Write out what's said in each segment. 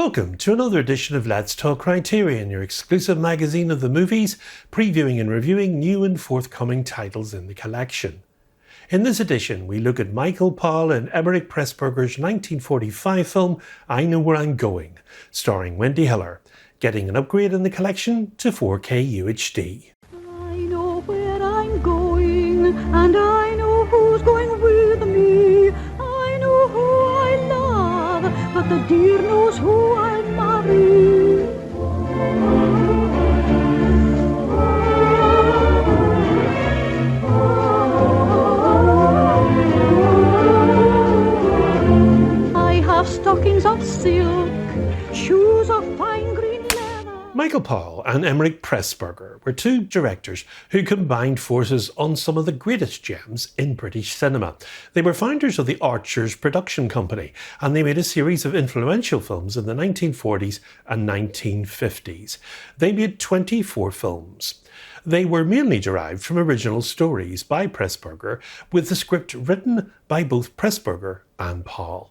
Welcome to another edition of Let's Talk Criterion, your exclusive magazine of the movies, previewing and reviewing new and forthcoming titles in the collection. In this edition, we look at Michael Powell and Emmerich Pressburger's 1945 film, I Know Where I'm Going, starring Wendy, getting an upgrade in the collection to 4K UHD. I know where I'm going, and I know who's going with me. I know who I love, but the dear knows who I'll marry. I have stockings of silk, shoes of fine green leather. Michael Powell and Emmerich Pressburger were two directors who combined forces on some of the greatest gems in British cinema. They were founders of the Archers production company, and they made a series of influential films in the 1940s and 1950s. They made 24 films. They were mainly derived from original stories by Pressburger, with the script written by both Pressburger and Powell.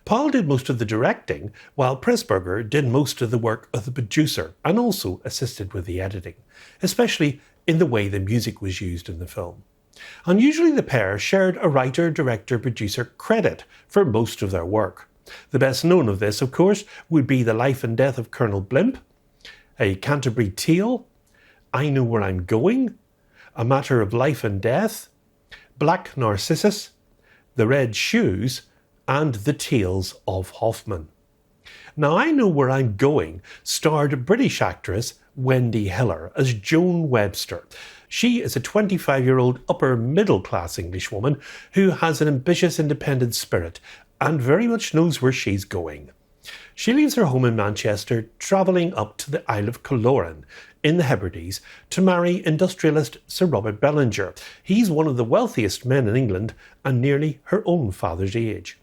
Powell did most of the directing, while Pressburger did most of the work of the producer and also assisted with the editing, especially in the way the music was used in the film. Unusually, the pair shared a writer, director, producer credit for most of their work. The best known of this, of course, would be The Life and Death of Colonel Blimp, A Canterbury Tale, I Know Where I'm Going, A Matter of Life and Death, Black Narcissus, The Red Shoes, and The Tales of Hoffman. Now, I Know Where I'm Going starred British actress Wendy as Joan Webster. She is a 25-year-old upper-middle-class Englishwoman who has an ambitious, independent spirit and very much knows where she's going. She leaves her home in Manchester, travelling up to the Isle of Colloran in the Hebrides to marry industrialist Sir Robert Bellinger. He's one of the wealthiest men in England and nearly her own father's age.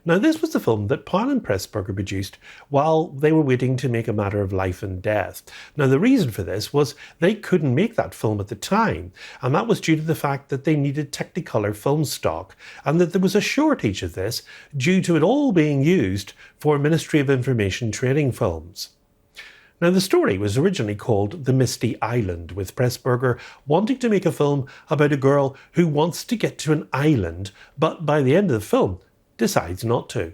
Now, this was the film that Powell and Pressburger produced while they were waiting to make A Matter of Life and Death. Now, the reason for this was they couldn't make that film at the time, and that was due to the fact that they needed Technicolor film stock, and that there was a shortage of this due to it all being used for Ministry of Information training films. Now, the story was originally called The Misty Island, with Pressburger wanting to make a film about a girl who wants to get to an island, but by the end of the film, decides not to.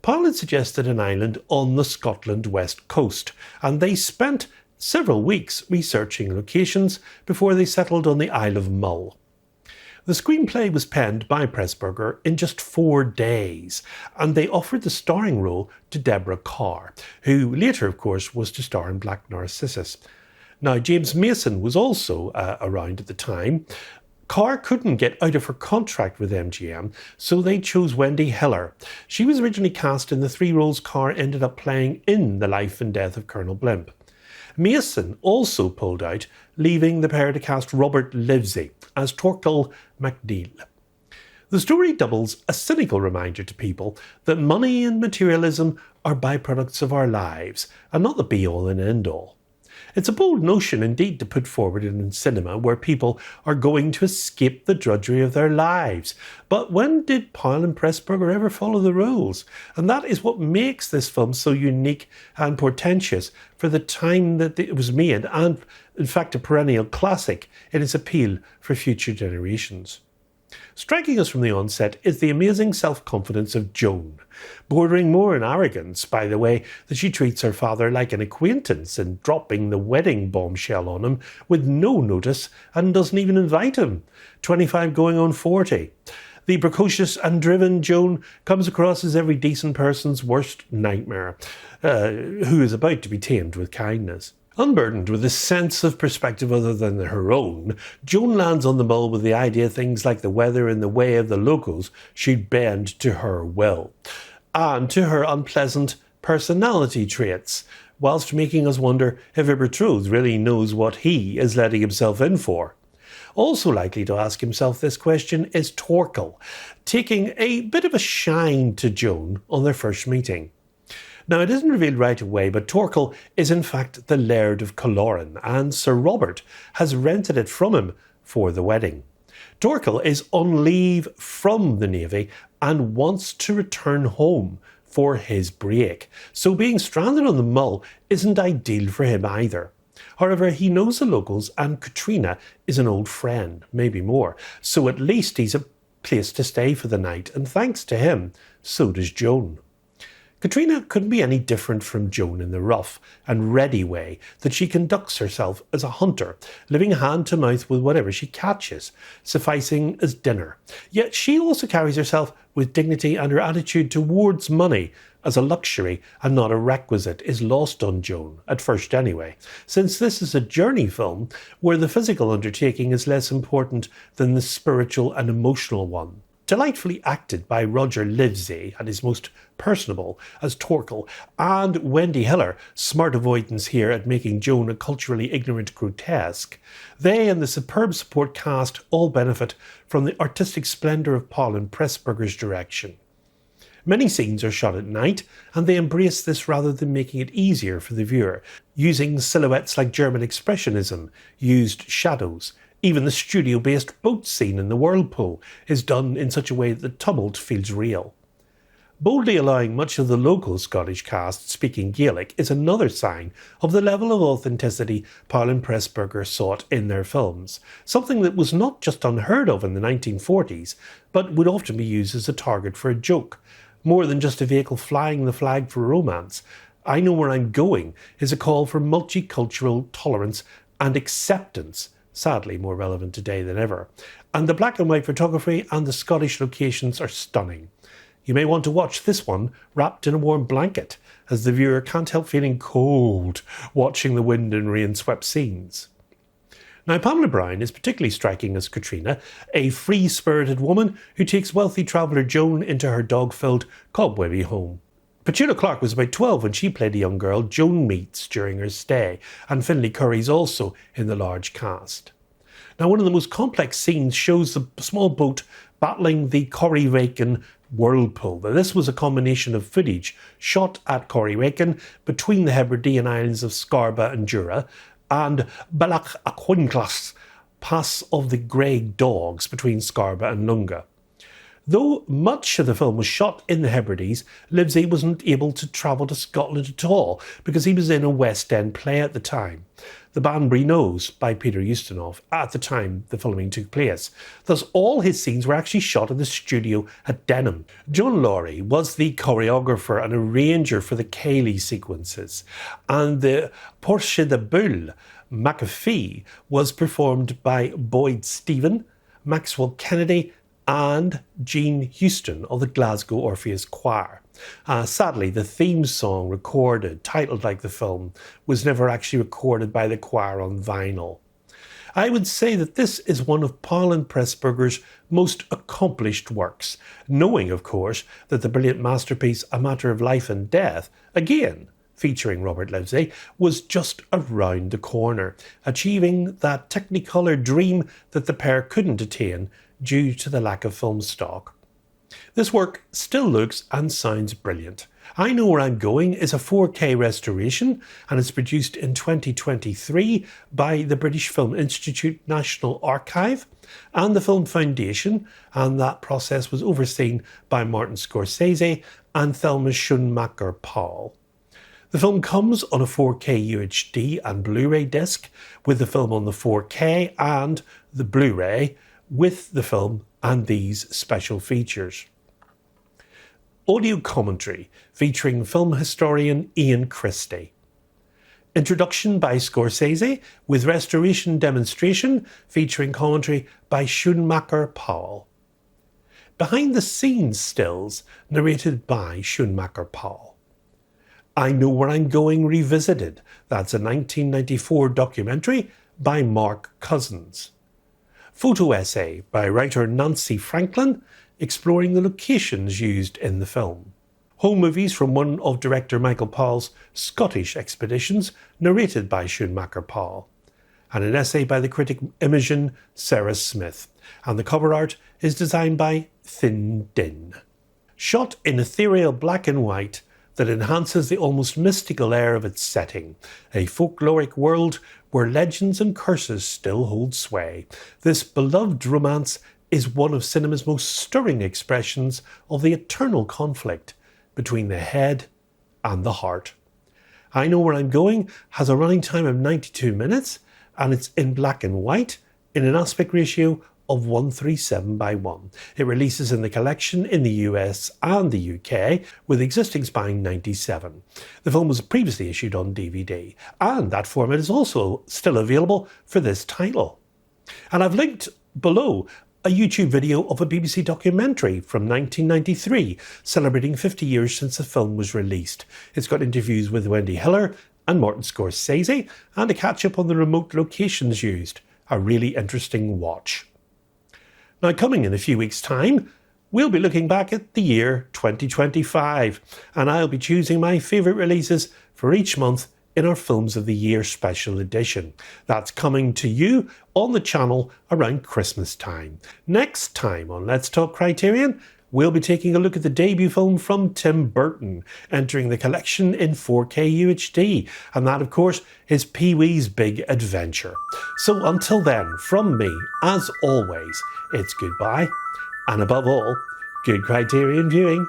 Powell had suggested an island on the Scotland west coast, and they spent several weeks researching locations before they settled on the Isle of Mull. The screenplay was penned by Pressburger in just 4 days, and they offered the starring role to Deborah Kerr, who later, of course, was to star in Black Narcissus. Now, James Mason was also around at the time. Kerr couldn't get out of her contract with MGM, so they chose Wendy. She was originally cast in the 3 roles Kerr ended up playing in The Life and Death of Colonel Blimp. Mason also pulled out, leaving the pair to cast Robert Livesey as Torquil MacNeil. The story doubles a cynical reminder to people that money and materialism are byproducts of our lives, and not the be-all and end-all. It's a bold notion indeed to put forward in cinema, where people are going to escape the drudgery of their lives. But when did Powell and Pressburger ever follow the rules? And that is what makes this film so unique and portentous for the time that it was made, and in fact a perennial classic in its appeal for future generations. Striking us from the onset is the amazing self-confidence of Joan, bordering more on arrogance by the way that she treats her father like an acquaintance and dropping the wedding bombshell on him with no notice and doesn't even invite him. 25 going on 40. The precocious and driven Joan comes across as every decent person's worst nightmare, who is about to be tamed with kindness. Unburdened with a sense of perspective other than her own, Joan lands on the Mull with the idea things like the weather in the way of the locals should bend to her will, and to her unpleasant personality traits, whilst making us wonder if her betrothed really knows what he is letting himself in for. Also likely to ask himself this question is Torquil, taking a bit of a shine to Joan on their first meeting. Now, it isn't revealed right away, but Torquil is in fact the Laird of Colloran, and Sir Robert has rented it from him for the wedding. Torquil is on leave from the Navy and wants to return home for his break. So being stranded on the Mull isn't ideal for him either. However, he knows the locals and Katrina is an old friend, maybe more, so at least he's a place to stay for the night, and thanks to him, so does Joan. Katrina couldn't be any different from Joan in the rough and ready way that she conducts herself as a hunter, living hand to mouth with whatever she catches, sufficing as dinner. Yet she also carries herself with dignity, and her attitude towards money as a luxury and not a requisite is lost on Joan, at first anyway, since this is a journey film where the physical undertaking is less important than the spiritual and emotional one. Delightfully acted by Roger Livesey at his most personable as Torkel, and Wendy Hiller, smart avoidance here at making Joan a culturally ignorant grotesque. They and the superb support cast all benefit from the artistic splendour of Powell Pressburger's direction. Many scenes are shot at night, and they embrace this rather than making it easier for the viewer, using silhouettes like German Expressionism, used shadows. Even the studio-based boat scene in the whirlpool is done in such a way that the tumult feels real. Boldly allowing much of the local Scottish cast speaking Gaelic is another sign of the level of authenticity Powell Pressburger sought in their films, something that was not just unheard of in the 1940s, but would often be used as a target for a joke. More than just a vehicle flying the flag for romance, I Know Where I'm Going is a call for multicultural tolerance and acceptance, sadly more relevant today than ever. And the black and white photography and the Scottish locations are stunning. You may want to watch this one wrapped in a warm blanket, as the viewer can't help feeling cold watching the wind and rain swept scenes. Now, Pamela Brown is particularly striking as Katrina, a free-spirited woman who takes wealthy traveller Joan into her dog-filled, cobwebby home. Petula Clark was about 12 when she played a young girl Joan meets during her stay, and Finlay Curry's also in the large cast. Now, one of the most complex scenes shows the small boat battling the Corryvreckan whirlpool. Now, this was a combination of footage shot at Corryvreckan between the Hebridean islands of Scarba and Jura, and Balac Aquinclas, Pass of the Grey Dogs between Scarba and Lunga. Though much of the film was shot in the Hebrides, Livesey wasn't able to travel to Scotland at all because he was in a West End play at the time, The Banbury Nose by Peter Ustinov, at the time the filming took place. Thus all his scenes were actually shot in the studio at Denham. John Laurie was the choreographer and arranger for the Cayley sequences, and the Porche de Boule, McAfee, was performed by Boyd Stephen, Maxwell Kennedy and Jean Houston of the Glasgow Orpheus Choir. Sadly, the theme song recorded, titled like the film, was never actually recorded by the choir on vinyl. I would say that this is one of Powell Pressburger's most accomplished works, knowing, of course, that the brilliant masterpiece A Matter of Life and Death, again featuring Robert Livesey, was just around the corner, achieving that Technicolor dream that the pair couldn't attain due to the lack of film stock. This work still looks and sounds brilliant. I Know Where I'm Going is a 4K restoration, and it's produced in 2023 by the British Film Institute National Archive and the Film Foundation, and that process was overseen by Martin Scorcese and Thelma Schoonmaker Powell. The film comes on a 4K UHD and Blu-ray disc, with the film on the 4K and the Blu-ray with the film and these special features. Audio commentary featuring film historian Ian Christie. Introduction by Scorcese with restoration demonstration featuring commentary by Schoonmaker Powell. Behind the scenes stills narrated by Schoonmaker Powell. I Know Where I'm Going Revisited. That's a 1994 documentary by Mark Cousins. Photo essay by writer Nancy Franklin, exploring the locations used in the film. Home movies from one of director Michael Powell's Scottish expeditions, narrated by Schoonmaker Powell. And an essay by the critic Imogen Sarah Smith. And the cover art is designed by Thin Din. Shot in ethereal black and white that enhances the almost mystical air of its setting, a folkloric world where legends and curses still hold sway. This beloved romance is one of cinema's most stirring expressions of the eternal conflict between the head and the heart. I Know Where I'm Going has a running time of 92 minutes and it's in black and white in an aspect ratio of 1:37:1. It releases in the collection in the US and the UK with existing spine 97. The film was previously issued on DVD and that format is also still available for this title. And I've linked below a YouTube video of a BBC documentary from 1993 celebrating 50 years since the film was released. It's got interviews with Wendy and Martin Scorcese and a catch up on the remote locations used. A really interesting watch. Now, coming in a few weeks' time, we'll be looking back at the year 2025 and I'll be choosing my favourite releases for each month in our Films of the Year special edition. That's coming to you on the channel around Christmas time. Next time on Let's Talk Criterion, we'll be taking a look at the debut film from Tim Burton, entering the collection in 4K UHD, and that of course is Pee-wee's Big Adventure. So until then, from me, as always, it's goodbye, and above all, good Criterion viewing.